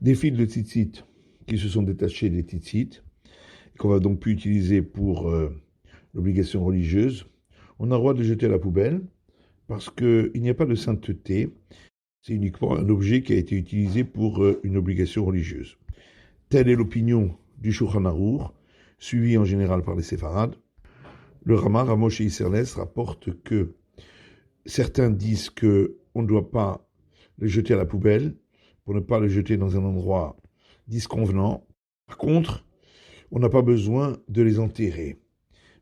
Des fils de tzitzit qui se sont détachés des tzitzit, qu'on va donc plus utiliser pour l'obligation religieuse, on a le droit de les jeter à la poubelle parce qu'il n'y a pas de sainteté, c'est uniquement un objet qui a été utilisé pour une obligation religieuse. Telle est l'opinion du Shulchan Aruch, suivie en général par les séfarades. Le Rama, Ramosh et Isserles, rapporte que certains disent qu'on ne doit pas le jeter à la poubelle pour ne pas le jeter dans un endroit disconvenant. Par contre, on n'a pas besoin de les enterrer.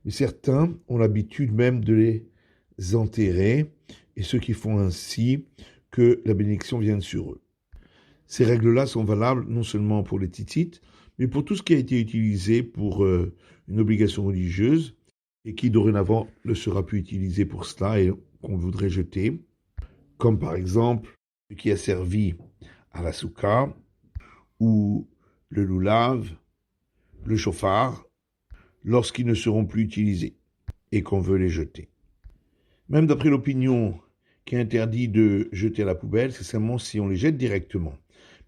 Mais certains ont l'habitude même de les enterrer, et ceux qui font ainsi que la bénédiction vienne sur eux. Ces règles-là sont valables non seulement pour les tzitzit, mais pour tout ce qui a été utilisé pour une obligation religieuse, et qui dorénavant ne sera plus utilisé pour cela et qu'on voudrait jeter, comme par exemple ce qui a servi à la soukha, ou le loulav, le chauffard, lorsqu'ils ne seront plus utilisés et qu'on veut les jeter. Même d'après l'opinion qui interdit de jeter à la poubelle, c'est seulement si on les jette directement.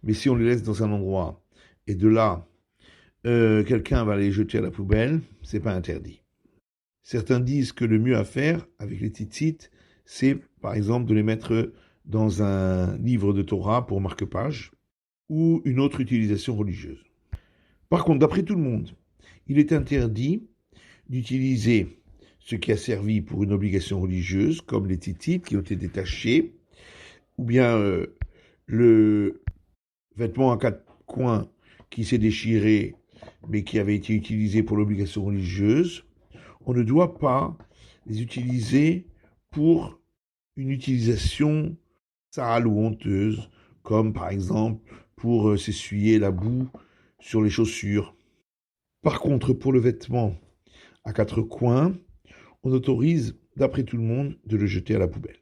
Mais si on les laisse dans un endroit et de là, quelqu'un va les jeter à la poubelle, c'est pas interdit. Certains disent que le mieux à faire avec les tzitzit, c'est par exemple de les mettre dans un livre de Torah pour marque-page ou une autre utilisation religieuse. Par contre, d'après tout le monde, il est interdit d'utiliser ce qui a servi pour une obligation religieuse, comme les tzitzit qui ont été détachés, ou bien le vêtement à quatre coins qui s'est déchiré, mais qui avait été utilisé pour l'obligation religieuse. On ne doit pas les utiliser pour une utilisation sale ou honteuse, comme par exemple pour s'essuyer la boue sur les chaussures. Par contre, pour le vêtement à quatre coins, on autorise, d'après tout le monde, de le jeter à la poubelle.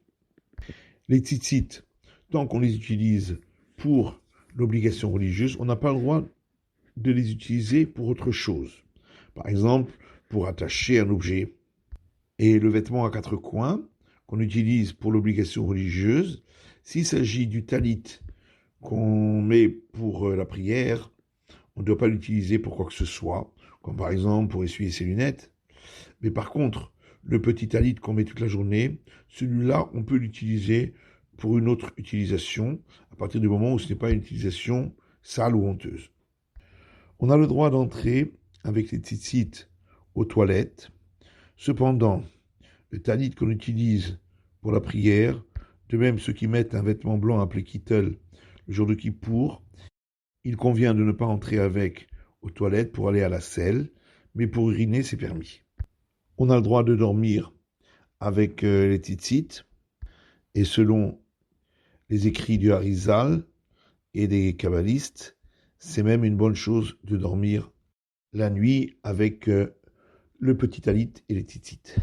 Les tzitzit, tant qu'on les utilise pour l'obligation religieuse, on n'a pas le droit de les utiliser pour autre chose. Par exemple, pour attacher un objet. Et le vêtement à quatre coins, qu'on utilise pour l'obligation religieuse, s'il s'agit du talit qu'on met pour la prière, on ne doit pas l'utiliser pour quoi que ce soit, comme par exemple pour essuyer ses lunettes. Mais par contre, le petit talit qu'on met toute la journée, celui-là, on peut l'utiliser pour une autre utilisation, à partir du moment où ce n'est pas une utilisation sale ou honteuse. On a le droit d'entrer avec les tzitzit aux toilettes. Cependant, le talit qu'on utilise pour la prière, de même ceux qui mettent un vêtement blanc appelé kittel le jour de Kippour, il convient de ne pas entrer avec aux toilettes pour aller à la selle, mais pour uriner, c'est permis. On a le droit de dormir avec les tzitzit, et selon les écrits du Harizal et des kabbalistes, c'est même une bonne chose de dormir la nuit avec le petit talit et les tzitzit.